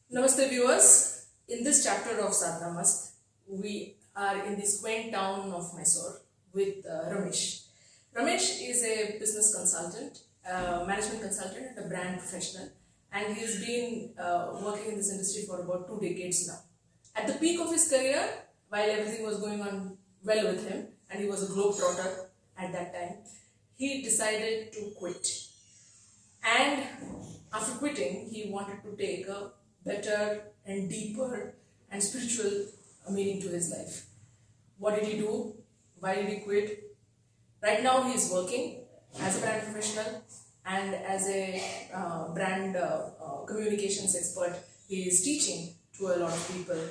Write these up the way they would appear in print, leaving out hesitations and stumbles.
Namaste viewers. In this chapter of SADHANAMAST, we are in this quaint town of Mysuru with Ramesh. Ramesh is a business consultant, management consultant and a brand professional, and he's been working in this industry for about 2 decades now. At the peak of his career, while everything was going on well with him and he was a globetrotter at that time, he decided to quit. And after quitting, he wanted to take a better and deeper and spiritual meaning to his life. What did he do? Why did he quit? Right now, he is working as a brand professional and as a brand communications expert. He is teaching to a lot of people.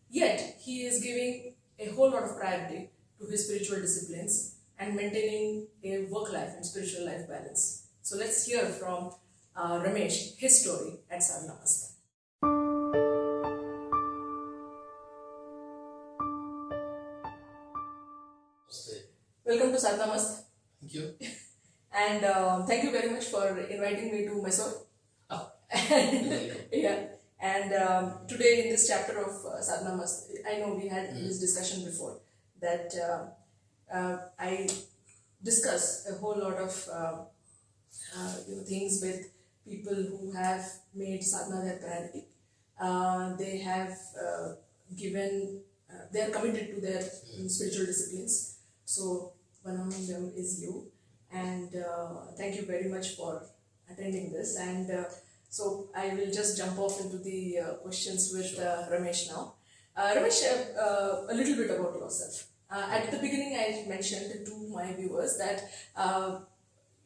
Yet, he is giving a whole lot of priority to his spiritual disciplines and maintaining a work life and spiritual life balance. So let's hear from Ramesh, his story at SADHANAMAST. Welcome to SADHANAMAST. Thank you. And thank you very much for inviting me to Mysore. Yeah. And today in this chapter of SADHANAMAST, I know we had this discussion before that I discuss a whole lot of things with people who have made sadhana their priority. They have they are committed to their spiritual disciplines. So one among them is you, and thank you very much for attending this. And so I will just jump off into the questions with Ramesh now. Ramesh, a little bit about yourself. At the beginning, I mentioned to my viewers that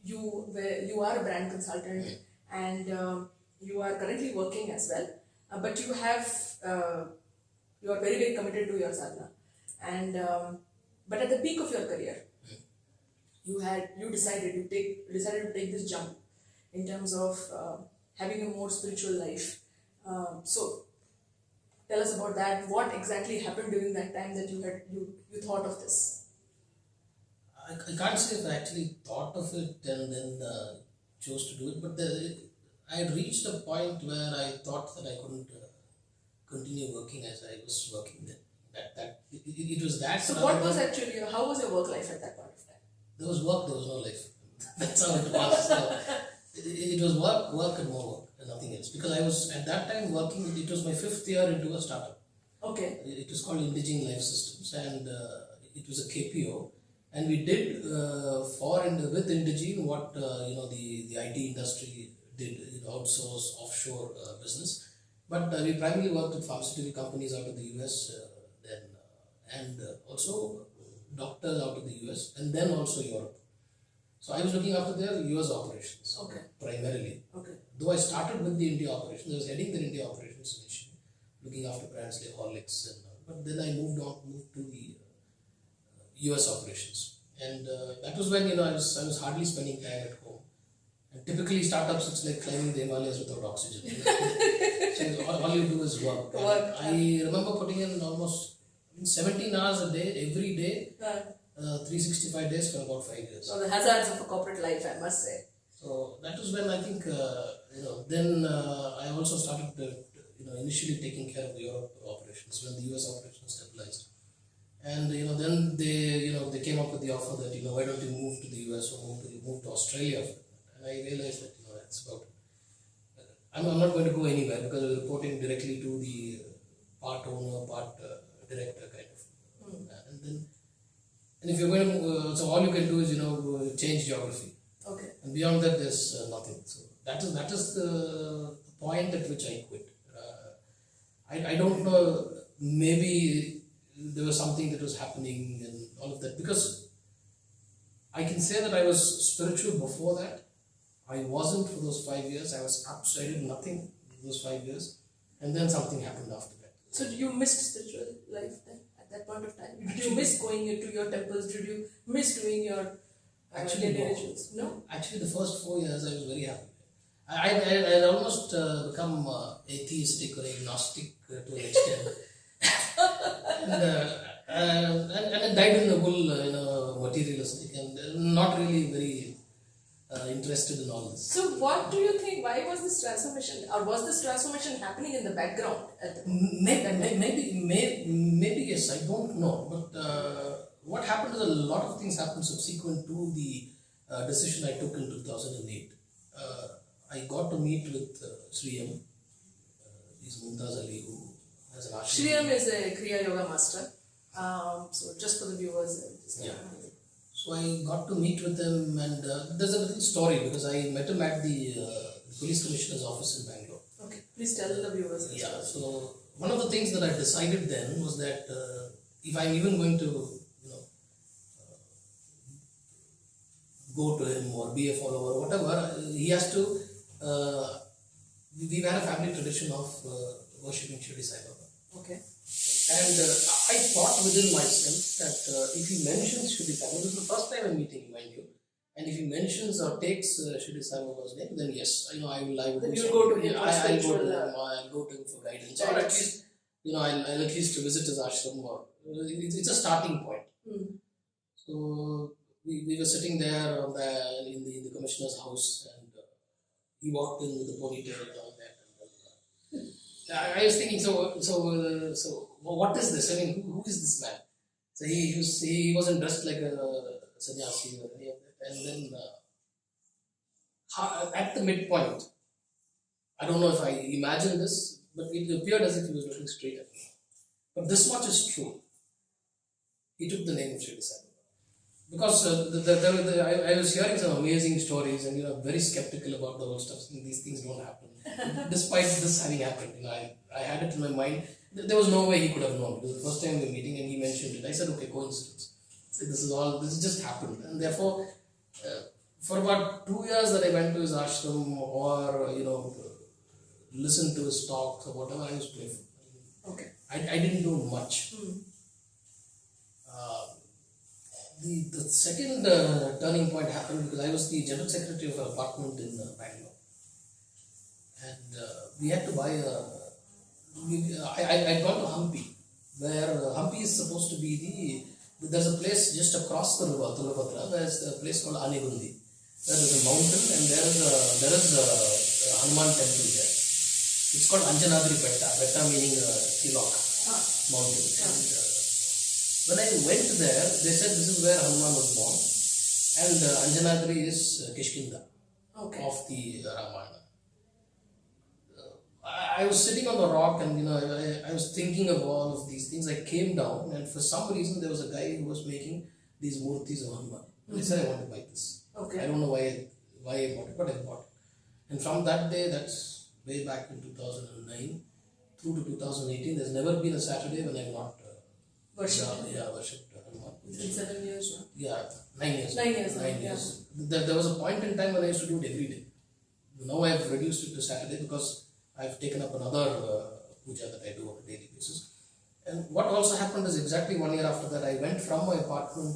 you are a brand consultant and you are currently working as well, but you are very, very committed to your sadhana. And but at the peak of your career, you decided to take this jump in terms of having a more spiritual life. So tell us about that. What exactly happened during that time that you thought of this? I can't say if I actually thought of it and then chose to do it, but I had reached a point where I thought that I couldn't continue working as I was working then. It was that. So how was your work life at that point of time? There was work, there was no life. That's how it was. So, it was work and more work and nothing else. Because I was at that time working, it was my 5th year into a startup. Okay. It was called Indigene Life Systems, and it was a KPO. And we did with Indigene what the IT industry did, outsource offshore business. But we primarily worked with pharmaceutical companies out of the US and also doctors out of the US and then also Europe. So I was looking after their US operations primarily. Okay. Though I started with the India operations, I was heading the India operations initially, looking after brands like Horlicks and all. But then I moved to the US operations, and that was when I was hardly spending time at home. And typically startups, it's like climbing the Himalayas without oxygen. So all you do is work. I remember putting in almost 17 hours a day, every day, 365 days for about 5 years. So the hazards of a corporate life, I must say. So that was when I think, then I also started, initially taking care of the Europe operations when the US operations stabilized. And then they came up with the offer that why don't you move to the US or move to Australia? And I realized that that's about. I'm not going to go anywhere because I was reporting directly to the part owner, part director kind of. And if you're going to, so all you can do is change geography. Okay. And beyond that, there's nothing. So that is the point at which I quit. I don't know. Maybe there was something that was happening and all of that, because I can say that I was spiritual before that. I wasn't for those 5 years. I did nothing for those 5 years, and then something happened after that. So did you miss spiritual life then at that point of time? Did you miss going to your temples? Did you miss doing your daily rituals? No. Actually, the first 4 years I was very happy. I almost become atheistic or agnostic to an extent. and I died in the whole materialistic and not really very interested in all this. So what do you think, why was this transformation, or was this transformation happening in the background at the Maybe yes, I don't know. But what happened is a lot of things happened subsequent to the decision I took in 2008. I got to meet with Sri M. He's Mumtaz Ali, who has an ashram. Sri M is a Kriya Yoga master. So just for the viewers. So I got to meet with him, and there's a little story because I met him at the police commissioner's office in Bangalore. Okay, please tell the viewers. Yeah, so one of the things that I decided then was that if I'm even going to, go to him or be a follower or whatever, he has to. We've had a family tradition of worshipping Shirdi Sai Baba. Okay. And I thought within myself that if he mentions Shirdi Sai Baba, this is the first time I'm meeting him, mind you, and if he mentions or takes Shirdi Sai Baba's name, then yes, I will. Then you'll go to him. I'll go to him for guidance, or at least, I'll at least visit his ashram, or it's a starting point. So we were sitting there in the commissioner's house, and he walked in with the ponytail and all that. I was thinking, so what is this? I mean, who is this man? So he wasn't dressed like a sannyasi or any of that. And then at the midpoint, I don't know if I imagined this, but it appeared as if he was looking straight at me. But this much is true. He took the name of Shirdi Sai Baba. Because I was hearing some amazing stories, and very skeptical about the whole stuff. These things don't happen. Despite this having happened, I had it in my mind. There was no way he could have known. It was the first time we were meeting, and he mentioned it. I said, okay, coincidence. So this just happened, and therefore, for about 2 years that I went to his ashram or listened to his talks or whatever, I was playful. Okay. I didn't do much. The second turning point happened because I was the general secretary of an apartment in Bangalore, and we had to buy I'd gone to Hampi, where Hampi is supposed to be there's a place just across the river, Tungabhadra, there's a place called Anegundi. There is a mountain, and there is a Hanuman temple there. It's called Anjanadri Betta, Betta meaning hillock, mountain. And, when I went there, they said this is where Hanuman was born, and Anjanadri is Kishkinda of the Ramayana. I was sitting on the rock, and I was thinking of all of these things. I came down, and for some reason there was a guy who was making these murtis of Hanuman. And I said, I want to buy this. Okay. I don't know why I bought it, but I bought it. And from that day, that's way back in 2009 through to 2018, there's never been a Saturday when I've not worshipped Hanuman. It's been 7 years now. Yeah, 9 years. 9 years. 9 years. There was a point in time when I used to do it every day. Now I've reduced it to Saturday because I've taken up another puja that I do on a daily basis. And what also happened is exactly 1 year after that, I went from my apartment,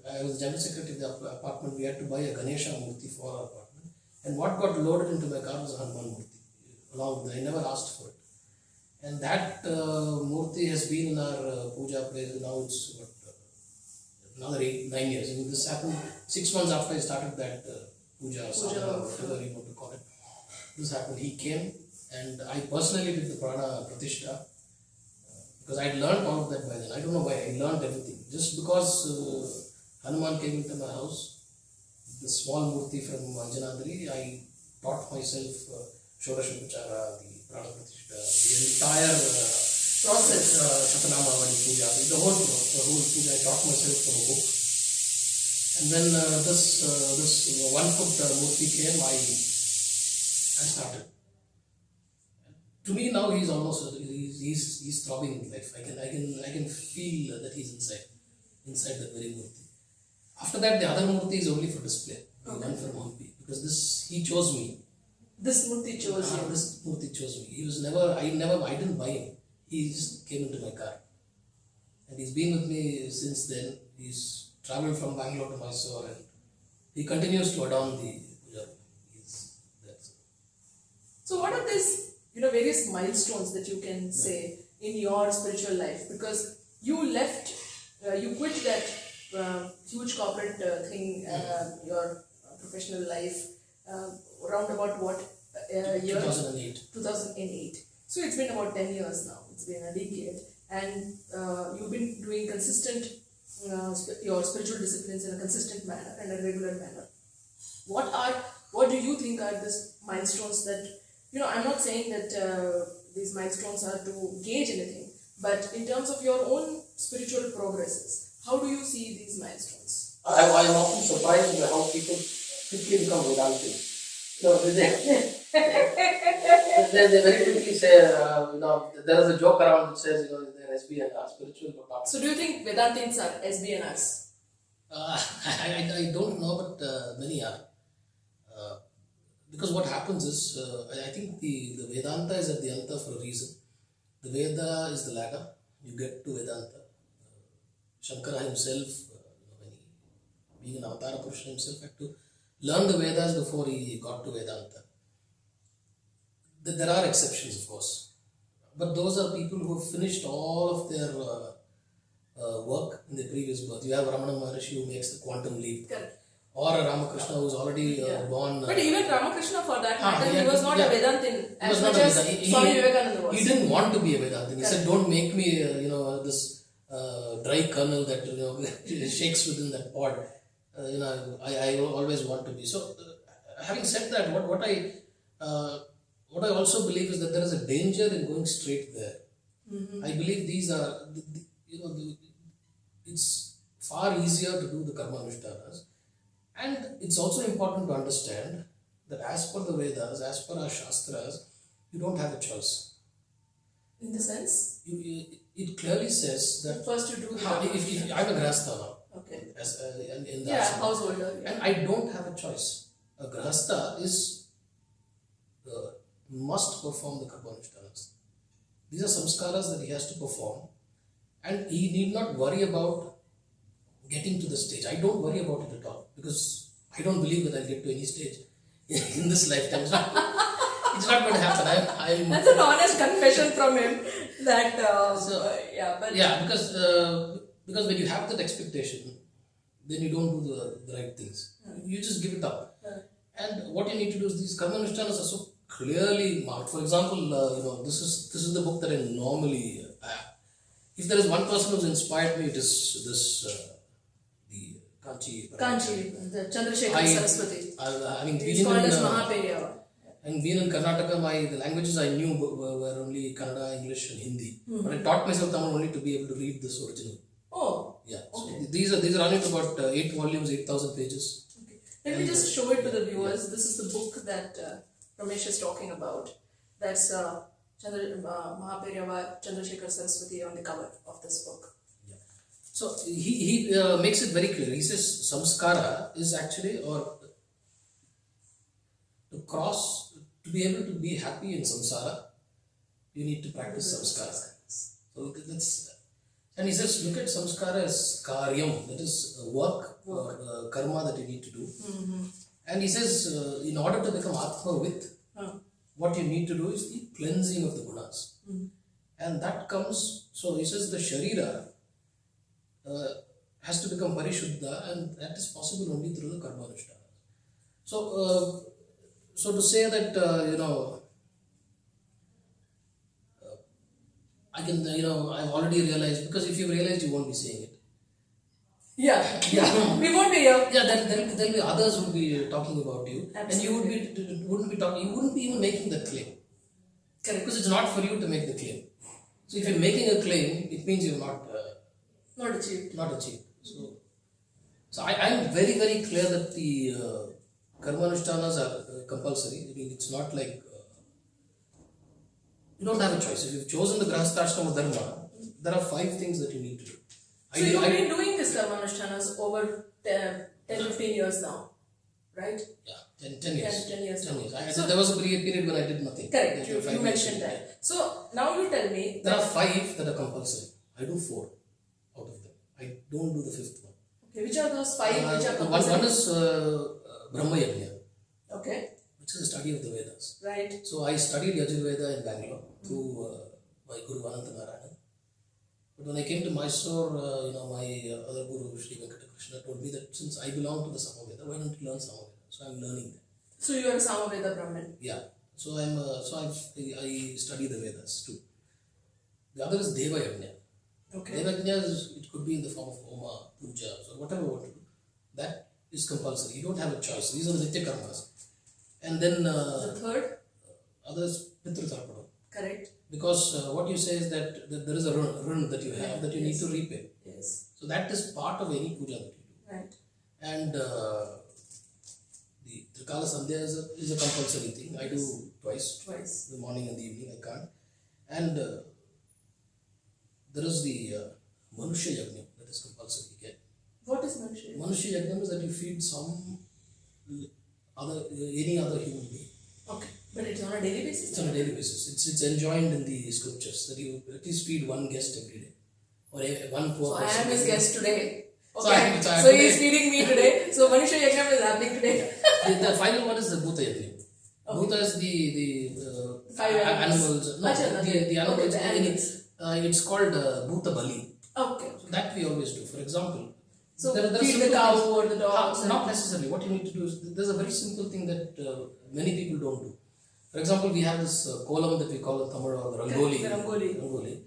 I was general secretary of the apartment, we had to buy a Ganesha Murti for our apartment. And what got loaded into my car was a Hanuman Murti, along with, I never asked for it. And that Murti has been in our puja place, now it's another 9 years. I mean, this happened 6 months after I started that puja, sadhana, whatever you want to call it. This happened, he came, and I personally did the Prana Pratishtha. Because I'd learned all of that by then. I don't know why, I learned everything. Just because Hanuman came into my house, the small murti from Anjanadri, I taught myself Shodashopachara, the Prana Pratishtha, the entire process, SADHANAMAST puja, the whole puja I taught myself from a book. And then this 1 foot murti came, I started. To me now he's almost he's throbbing in life. I can feel that he's inside the very murti. After that, the other murti is only for display. Okay. One from Hampi, because he chose me. This murti chose you. This murti chose me. He was I didn't buy him. He just came into my car, and he's been with me since then. He's traveled from Bangalore to Mysuru, and he continues to adorn the puja. So what are these various milestones that you can say in your spiritual life? Because you quit that huge corporate thing, your professional life around about what year? 2008. 2008. So it's been about 10 years now. It's been a decade. And you've been doing consistent, your spiritual disciplines in a consistent manner and a regular manner. What do you think are these milestones that, I'm not saying that these milestones are to gauge anything, but in terms of your own spiritual progresses, how do you see these milestones? I am often surprised by how people quickly become Vedantis. They very quickly say, there is a joke around that says, they're SBNR, spiritual but not. So do you think Vedantins are SBNRs? I don't know, but many are. Because what happens is, I think the Vedanta is at the Anta for a reason. The Veda is the ladder. You get to Vedanta. Shankara himself, when he, being an Avatara Purusha himself, had to learn the Vedas before he got to Vedanta. There are exceptions, of course. But those are people who have finished all of their work in the previous birth. You have Ramana Maharshi who makes the quantum leap. Correct. Or a Ramakrishna who's already born. But even Ramakrishna, for that matter, he was not a Vedantin as much as Swami Vivekananda was. He didn't want to be a Vedantin. He said, don't make me, this dry kernel that shakes within that pod. I always want to be. So, having said that, what I also believe is that there is a danger in going straight there. Mm-hmm. I believe these are, it's far easier to do the karma anushtanas. And it's also important to understand that as per the Vedas, as per our Shastras, you don't have a choice. In the sense? It clearly says that first you do the if I'm a Grahastha now. Okay. In the householder. Yeah. And I don't have a choice. A Grahastha is must perform the karma anushtanas. These are samskaras that he has to perform. And he need not worry about getting to the stage. I don't worry about it at all because I don't believe that I'll get to any stage in this lifetime. It's not going to happen. That's an honest confession from him. That because when you have that expectation, then you don't do the right things. You just give it up. And what you need to do is these karma anushtanas are so clearly marked. For example, this is the book that I normally. If there is one person who's inspired me, it is this. Kanchi, the Chandrasekhar Saraswati. He's called as Mahaperiyava. And being in Karnataka, the languages I knew were only Kannada, English, and Hindi. Mm-hmm. But I taught myself Tamil only to be able to read this original. Oh. Yeah. Okay. So these are running to about 8 volumes, 8,000 pages. Okay. Let me just show it to the viewers. Yeah. This is the book that Ramesh is talking about. That's Mahaperiyava Chandrasekhar Saraswati on the cover of this book. So he makes it very clear. He says samskara is actually, or to be able to be happy in samsara, you need to practice samskara. So and he says, look at samskara as karyam, that is work. Karma that you need to do. Mm-hmm. And he says, in order to become atma-with, what you need to do is the cleansing of the gunas. Mm-hmm. And that comes, so he says the sharira has to become parishuddha, and that is possible only through the karma anushthana. So to say that I can I've already realized, because if you realized, you won't be saying it. Yeah. We won't be here. Yeah, there'll be others who will be talking about you. Absolutely. And you wouldn't be talking. You wouldn't be even making that claim. Correct. Because it's not for you to make the claim. So if you're making a claim, it means you're not achieved. Not achieved. So I'm very, very clear that the karma anushtanas are compulsory. I mean, it's not like you don't have a choice. If you've chosen the grahastha dharma, there are 5 things that you need to do. So you've been doing this karma anushtanas over 10-15 years now, right? Yeah, 10 years. 10 years now. So there was a period when I did nothing. Correct, you mentioned that. So now you tell me. There are 5 that are compulsory. I do 4 out of them. I don't do the 5th one. Okay, which are those 5 which are compulsory? One is Brahma Yajna. Okay. Which is the study of the Vedas. Right. So I studied Yajurveda in Bangalore through my Guru Ananta Narayana. But when I came to Mysuru, my other Guru, Sri Venkata Krishna, told me that since I belong to the Samaveda, why don't you learn Samaveda? So I'm learning that. So you are a Samaveda Brahmin. Yeah. So I study the Vedas too. The other is Deva Yajna. Okay. Deva Yajna it could be in the form of Homa, puja, or whatever you want to do. That is compulsory. You don't have a choice. These are the Nitya Karmas. And then the third? Others Pitru Tarpanam. Correct. Because what you say is that there is a run that you have that you need to repay. Yes. So that is part of any puja that you do. Right. And the Trikala Sandhya is a compulsory thing. I do twice. The morning and the evening. I can't. And there is the Manushya Yajna that is compulsory again. What is Manushya Yajna? Manushya Yajna is that you feed any other human being. Okay. But it's on a daily basis? It's on a daily basis. It's enjoined in the scriptures that you at least feed one guest every day. Or one poor person. So I am his guest today. So Okay. So he is feeding me today. So Manushya Yajna is happening today. The final one is the Bhuta Yajna. Okay. Bhuta is the five animals. No, the animals. Okay, the animals. It's called Bhuta Bali. Okay. So that we always do. For example, so there feed the cow or the dog. Not necessarily. What you need to do is there's a very simple thing that many people don't do. For example, we have this kolam that we call a Tamil or the Rangoli. Rangoli.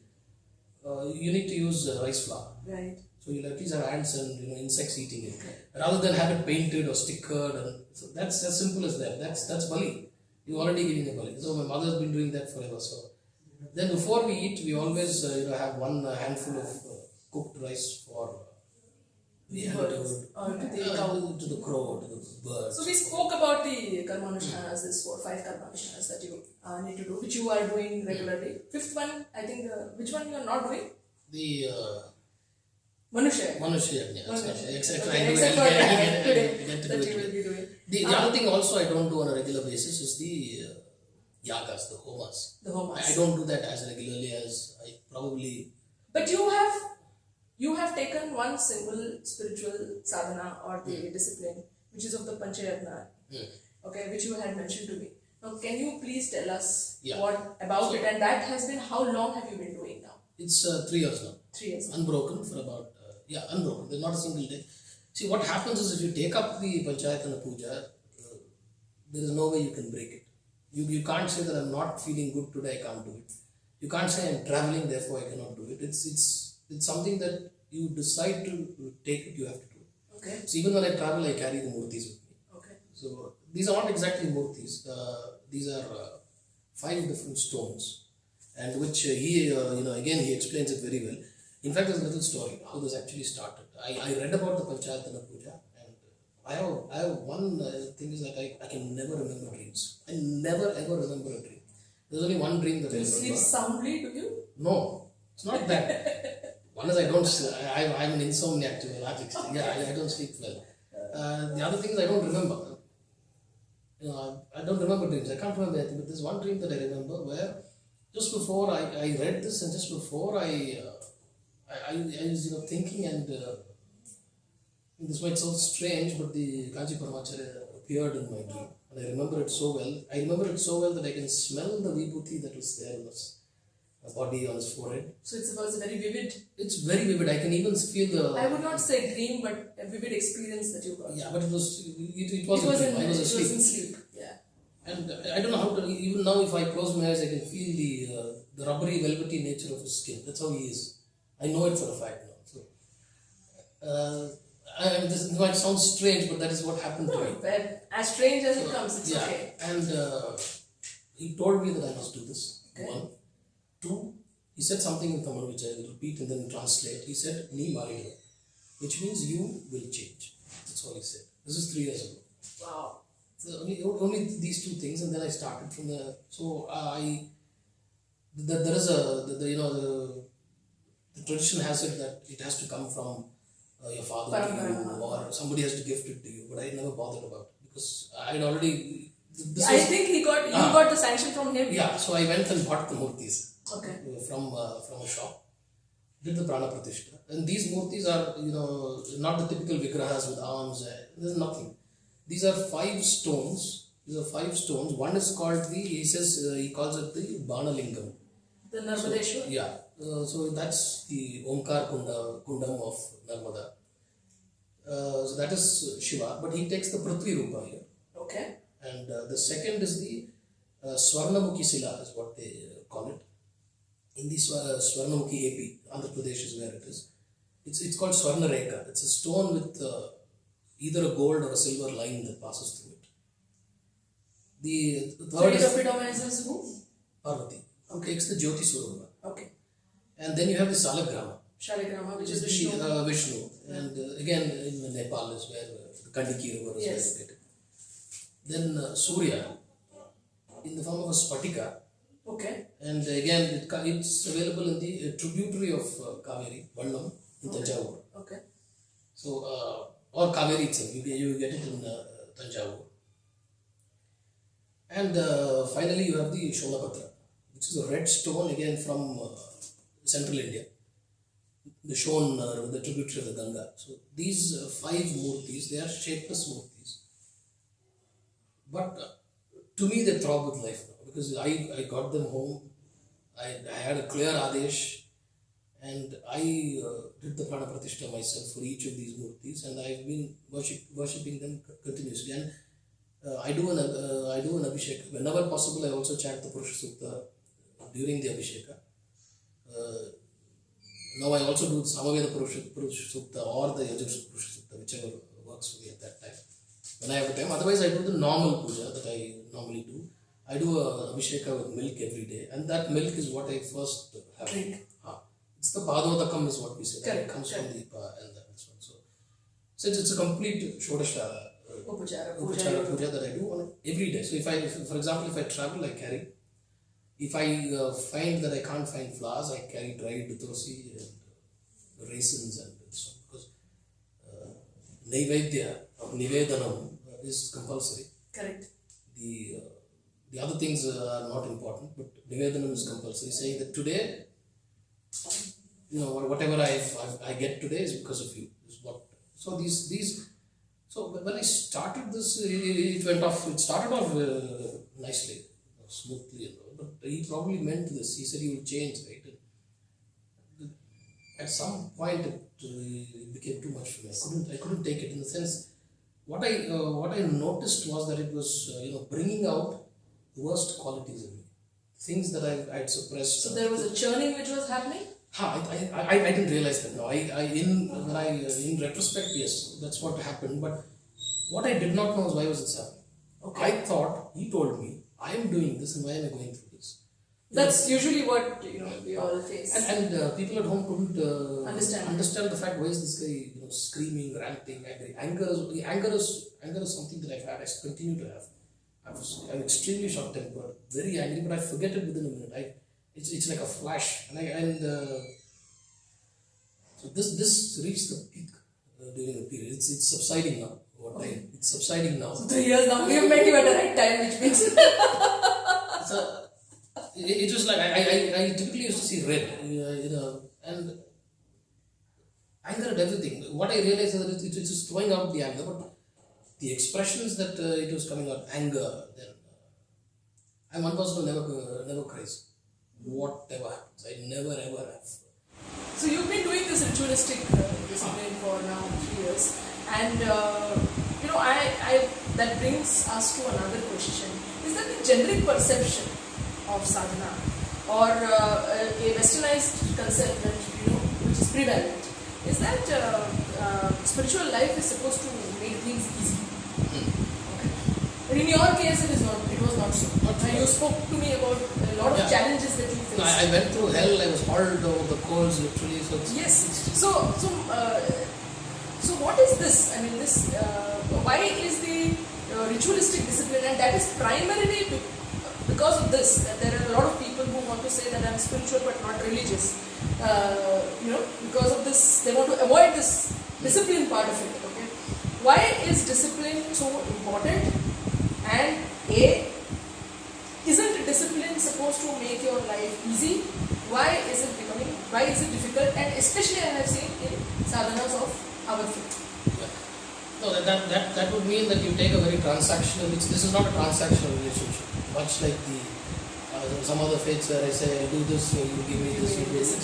You need to use rice flour. Right. So you'll at least have ants and insects eating it. Okay. Rather than have it painted or stickered, and so that's as simple as that. That's Bali. You're already giving a Bali. So my mother's been doing that forever. So then before we eat, we always have one handful of cooked rice for the birds, to the crow, to the birds. So we spoke about the karmanushtanas, this 4 5 karmanushtanas that you need to do, which you are doing regularly. Fifth one, I think, which one you are not doing? The Manushya. Except for that today that you will be doing. The other thing also I don't do on a regular basis is the yagas, the homas. The homas. I don't do that as regularly as I probably. But you have taken one single spiritual sadhana or the discipline, which is of the Panchayatna, okay, which you had mentioned to me. Now, can you please tell us what about it? And that has been, how long have you been doing now? It's 3 years now. 3 years. Unbroken for about, unbroken. There's not a single day. See, what happens is if you take up the Panchayatna puja, there is no way you can break it. You can't say that I'm not feeling good today, I can't do it. You can't say I'm traveling, therefore I cannot do it. It's something that you decide to take it, you have to do it. Okay. So even when I travel, I carry the murtis with me. Okay. So these are not exactly murtis. These are 5 different stones, and which again he explains it very well. In fact, there's a little story how this actually started. I read about the Panchayatna puja, and I have one thing is that I can never remember dreams. I never ever remember a dream. There's only one dream that I remember. Do you sleep soundly, do you? No, it's not that. One is I'm an insomniac to a large extent. I don't sleep well. The other thing is I don't remember. I don't remember dreams. I can't remember anything. But there's one dream that I remember where just before I read this and just before I was thinking, and this might sound strange, but the Kanchi Paramacharya appeared in my dream. And I remember it so well. I remember it so well that I can smell the vibhuti that was there in his body, on his forehead. So it was very vivid. It's very vivid. I can even feel the. I would not say dream, but a vivid experience that you got. Yeah, but it was It was in sleep. Yeah. And I don't know how to. Even now, if I close my eyes, I can feel the rubbery, velvety nature of his skin. That's how he is. I know it for a fact now. So, this might sound strange, but that is what happened to me. But as strange as it comes, it's okay. And he told me that I must do this. Okay. 1. 2, he said something in Tamil which I will repeat and then translate. He said, "Nee maridu," which means you will change. That's all he said. This is 3 years ago. Wow. So only these 2 things, and then I started from there. So there is the tradition has it that it has to come from your father to you, or somebody has to gift it to you. But I never bothered about it because I had already. I think you got the sanction from him. Yeah, so I went and bought the murtis. Okay. From a shop, did the prana pratishtha, and these murtis are not the typical vigrahas with arms. There's nothing. These are 5 stones. One is called he calls it the Banalingam. The Narmadeshwar. Yeah. So that's the Omkar Kundam of Narmada. So that is Shiva, but he takes the Prithvi Rupa here. Okay. And the second is the Swarnamukhi Sila, is what they call it. In the Swarnamukhi AP, Andhra Pradesh is where it is. It's called Swarna Rekha. It's a stone with either a gold or a silver line that passes through it. The third is epitomizes who? Parvati. Okay, it's the Jyoti Surya. Okay. And then you have the Salagrama. Shaligrama, which is the Vishnu. Vishnu. And again in Nepal is where the Kandiki river is located. Then Surya in the form of a Spatika. Okay. And again it's available in the tributary of Kaveri, Vallam, in Tanjavur. Okay. So, or Kaveri itself, you get it in Tanjavur. And finally you have the Sholapatra, which is a red stone again from central India. The Shon, the tributary of the Ganga. So these 5 murtis, they are shapeless murtis. But to me they throb with life now, because I got them home, I had a clear Adesh, and I did the Prana Pratishtha myself for each of these murtis, and I've been worshipping them continuously. And I do an Abhishek. Whenever possible, I also chant the Purusha Sukta during the Abhisheka. Now I also do Samaveda Purusha Sukta or the Yajur Purusha Sukta, whichever works for me at that time, when I have the time. Otherwise, I do the normal puja that I normally do. I do a Abhisheka with milk every day, and that milk is what I first have. Drink. It's the Padodakam is what we say. Correct. It comes from the and this one. So it's a complete Shodasha Upachara puja that I do on every day. So for example, if I travel, I carry. If I find that I can't find flowers, I carry dried tusi and raisins and so on. Because Naivedya or Nivedanam is compulsory. Correct. The other things are not important, but Nivedanam is compulsory, saying that today, whatever I get today is because of you. So so when I started this, it started off nicely, smoothly, but he probably meant this. He said he would change, right? And at some point it became too much for me. I couldn't take it, in the sense, what I noticed was that it was bringing out the worst qualities in me, things that I had suppressed. So there was a churning which was happening? I didn't realize that. No, in retrospect, yes, that's what happened. But what I did not know is why was it happening. Okay. I thought he told me I am doing this, and why am I going through this? That's usually what we all face. And people at home couldn't understand the fact, why is this guy screaming, ranting, angry. Anger is something that I've had. I continue to have. I'm extremely short-tempered, very angry, but I forget it within a minute. It's like a flash, so this reached the peak during the period. It's subsiding now. It's subsiding now. So 3 years now, we have met you at the right time, which means it was like I typically used to see red, and anger at everything. What I realized is that it's just throwing out the anger, but the expressions that it was coming out, anger. Then I'm one person who never cries. Whatever happens, I never ever have. So you've been doing this ritualistic discipline for now 3 years, and I that brings us to another question: is that the generic perception of sadhana, or a westernized concept that which is prevalent, is that spiritual life is supposed to make things easy? But in your case, it was not so. You spoke to me about a lot of challenges that you faced. No, I went through hell. I was hauled over the coals, literally. So what is this? I mean, why is the ritualistic discipline, and that is primarily because of this, that there are a lot of people who want to say that I'm spiritual but not religious. Because of this, they want to avoid this discipline part of it. Okay, why is discipline so important? And isn't discipline supposed to make your life easy? Why is it difficult? And especially I have seen in sadhanas of our faith. Yeah. No, that would mean that you take a very transactional. This is not a transactional relationship. Much like some other faiths where I say, do this, you give me this, you do this.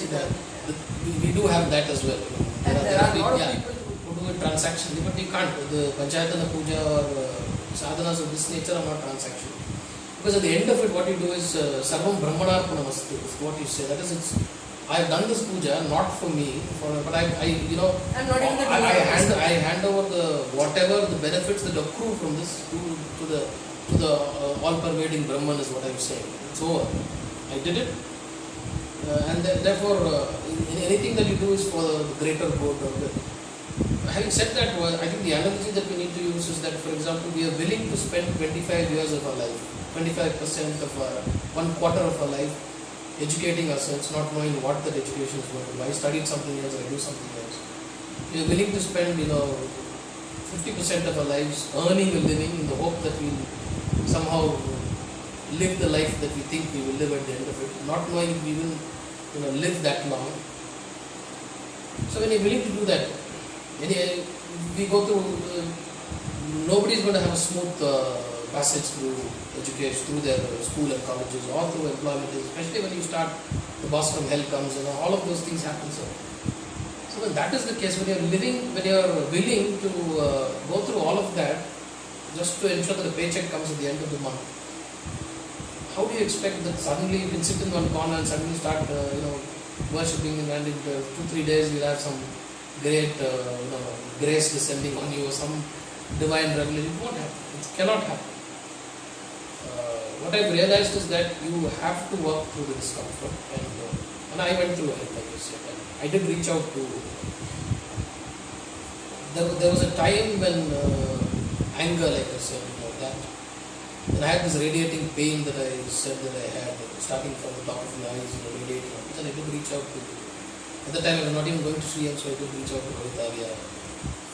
We do have that as well. And there are a lot of people who do it transactionally, but you can't. The Panchayatna puja or sadhanas of this nature are not transactional. Because at the end of it, what you do is Sarvam Brahmanarpanamastu is what you say. That is, I have done this puja not for me, but I'm not even the I hand over whatever the benefits that accrue from this to the all-pervading Brahman is what I'm saying. It's over. I did it, and therefore anything that you do is for the greater good or good. Having said that, I think the analogy that we need to use is that, for example, we are willing to spend 25 years of our life, 25% of one quarter of our life educating ourselves, not knowing what that education is going to do. I studied something else, I do something else. We are willing to spend, 50% of our lives earning a living in the hope that we'll somehow live the life that we think we will live at the end of it, not knowing if we will, live that long. So when you're willing to do that, we go through, nobody is going to have a smooth passage through education, through their school and colleges, or through employment, especially when you start, the boss from hell comes, all of those things happen. So when that is the case, when you're willing to go through all of that, just to ensure that the paycheck comes at the end of the month, how do you expect that suddenly you can sit in one corner and suddenly start, worshipping, and in 2-3 days you'll have some great, grace descending on you, or some divine revelation? It won't happen. It cannot happen. What I've realized is that you have to work through the discomfort, and I went through it, like you said. I did reach out to. There was a time when anger, like I said, that. And I had this radiating pain that I said that I had, starting from the top of my eyes, radiating. And I did reach out to. At the time I was not even going to see him, so I did reach out to Rohit.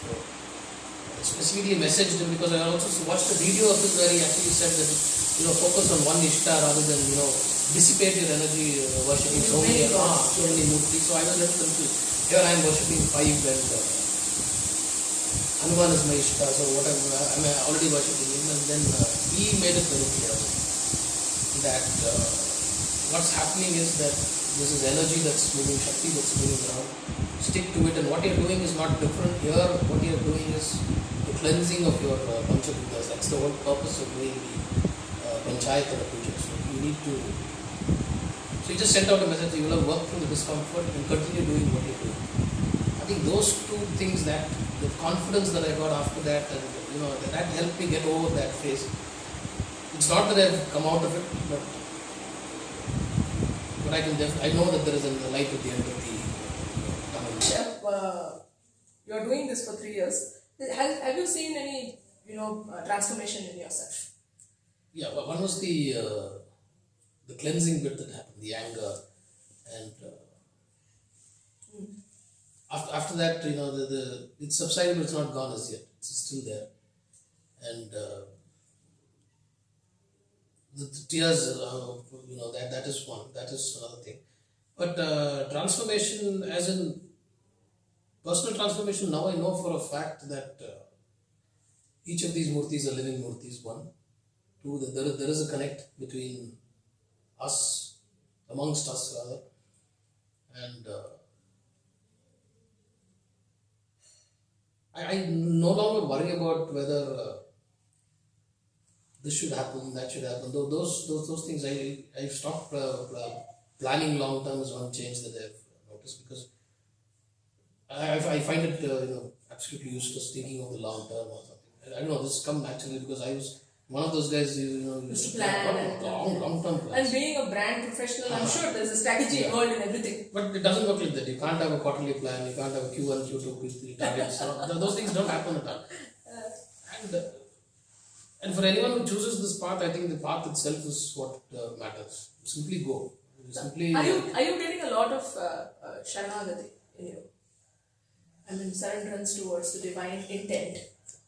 So I specifically messaged him because I also watched a video of him where he actually said that, focus on one ishta rather than, dissipate your energy worshipping so many murtis. So I was a little confused. Here I am worshipping 5 and Hanuman is my ishta, so what am I already worshipping him? And then he made it very clear that what's happening is that this is energy that's moving, Shakti that's moving around. Stick to it, and what you're doing is not different. Here, what you're doing is the cleansing of your Panchayatna. That's the whole purpose of doing the Panchayatna puja. So you need to. So you just sent out a message. You will have worked through the discomfort and continue doing what you're doing. I think those two things, that the confidence that I got after that, and that helped me get over that phase. It's not that I've come out of it, but I know that there is a light at the end of the tunnel. You're doing this for 3 years. Have you seen any, transformation in yourself? Yeah, one was the cleansing bit that happened, the anger, and after that, it's subsided, but it's not gone as yet. It's still there, and the tears, that is one. That is another thing. But transformation, as in personal transformation, now I know for a fact that each of these murtis are living murtis. 1, 2, that there is a connect between us, amongst us rather, and I no longer worry about whether this should happen, that should happen. Those things I've stopped planning long term is one change that I've noticed, because I find it absolutely useless thinking of the long term or something. I don't know, this has come naturally because I was one of those guys used to plan long term plans. And being a brand professional, I'm sure there's a strategy involved in everything. But it doesn't work like that. You can't have a quarterly plan, you can't have a Q1, Q2, Q3 targets. Those things don't happen at all. And for anyone who chooses this path, I think the path itself is what matters. Simply go. Are you getting a lot of Sharanagati in you? I mean, surrenderance towards the divine intent.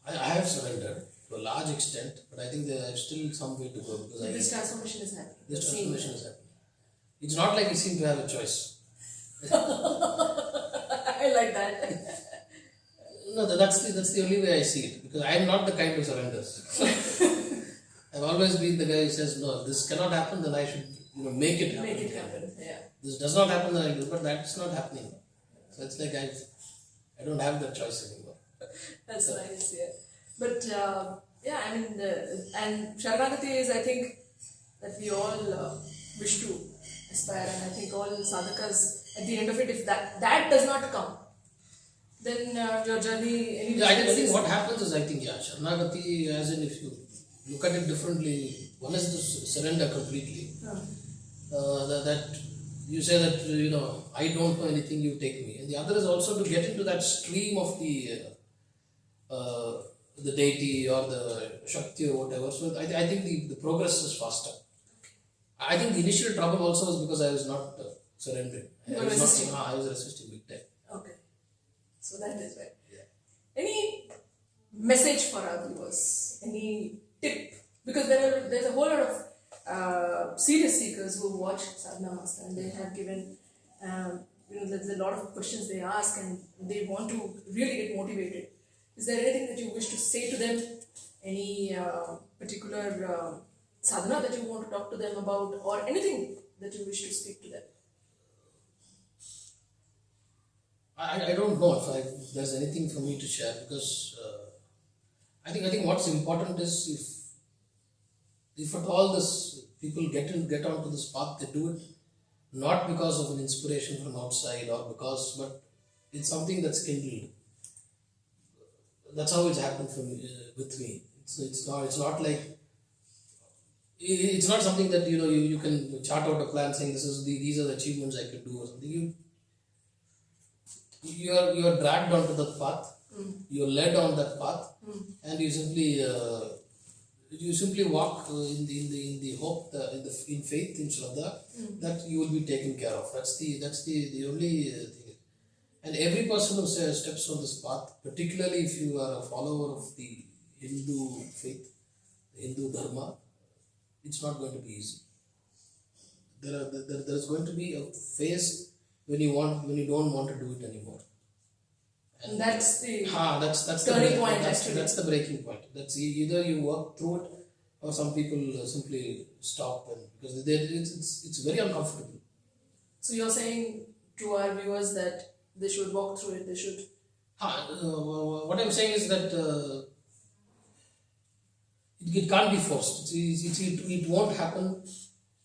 I have surrendered to a large extent, but I think there is still some way to go, because this transformation is happening. This transformation is happening. It's not like you seem to have a choice. I like that. No, that's the only way I see it, because I am not the kind who surrenders. I've always been the guy who says, no, if this cannot happen, then I should make it happen. Make it happen, yeah. This does not happen, then I do, but that's not happening. So it's like I don't have that choice anymore. That's nice, yeah. But Yeah, I mean, and Sharanagati is, I think, that we all wish to aspire, and I think all sadhakas, at the end of it, if that does not come, then your journey, any Yeah, I think what happens is, I think, Sharanagati, as in if you look at it differently, one is to surrender completely. That you say that, I don't know anything, you take me. And the other is also to get into that stream of the deity or the Shakti or whatever. So I think the progress is faster. I think the initial trouble also was because I was not surrendering. I was resisting big time. Okay. So that is right. Yeah. Any message for our viewers? Any tip? Because there's a whole lot of serious seekers who watch SADHANAMAST, and they have given, there's a lot of questions they ask and they want to really get motivated. Is there anything that you wish to say to them? Any particular sadhana that you want to talk to them about, or anything that you wish to speak to them? I don't know if there's anything for me to share, because I think what's important is if at all this people get onto this path, they do it not because of an inspiration from outside but it's something that's kindled. That's how it's happened for me, with me. It's not like it's not something that you can chart out a plan saying these are the achievements I could do or something. You are dragged onto that path. You are led on that path, and you simply walk in the hope, in faith, in Shraddha, that you will be taken care of. That's the only thing. And every person who steps on this path, particularly if you are a follower of the Hindu faith, the Hindu Dharma, it's not going to be easy. There's going to be a phase when you don't want to do it anymore. And that's the that's turning point. That's the breaking point. That's either you work through it, or some people simply stop, because it's very uncomfortable. So you're saying to our viewers that they should walk through it. They should. What I'm saying is that it can't be forced. It won't happen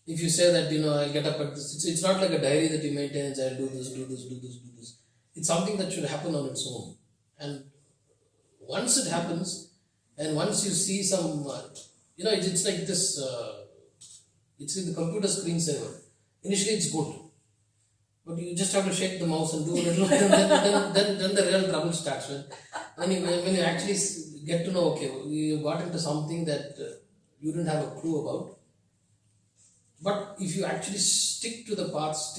if you say that I'll get up at this. It's not like a diary that you maintain and say I'll do this. It's something that should happen on its own. And once it happens, and once you see some, it's like this. It's in the computer screensaver. Initially, it's good. But you just have to shake the mouse and do a little, then the real trouble starts. When you actually get to know, okay, you got into something that you didn't have a clue about. But if you actually stick to the path,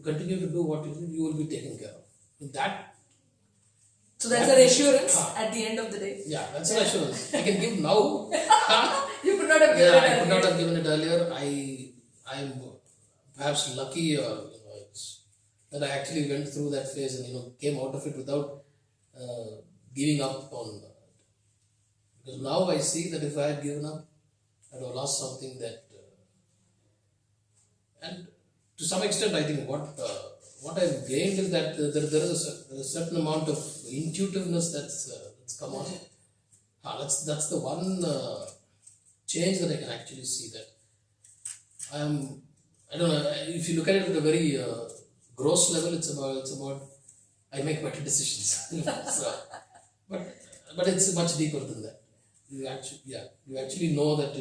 continue to do what you do, you will be taken care of. So that's an assurance at the end of the day. Yeah, that's an assurance. I can give now. You could not have given it earlier. I could not have given it earlier. I'm perhaps lucky, that I actually went through that phase and came out of it without giving up on. Because now I see that if I had given up, I would have lost something that. And to some extent, I think what I've gained is that there is a certain amount of intuitiveness that's come on. That's the one change that I can actually see, that I don't know, if you look at it at a very gross level, it's about I make better decisions. But it's much deeper than that. You actually know that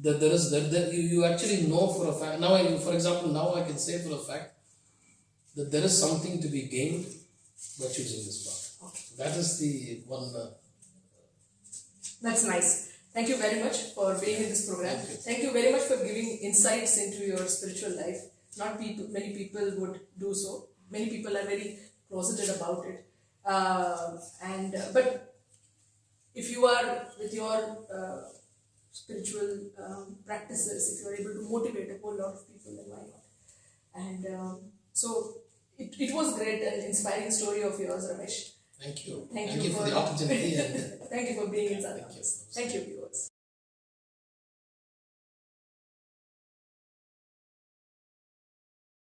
that you actually know for a fact. Now I can say for a fact that there is something to be gained by choosing this path. Okay. That is the one. That's nice. Thank you very much for being in this program. Thank you very much for giving insights into your spiritual life. Many people would do so. Many people are very closeted about it. But if you are with your spiritual practices, if you are able to motivate a whole lot of people, then why not? And so it was great and inspiring story of yours, Ramesh. Thank you. Thank you for the opportunity. Thank you for being in Sadhana. Thank you.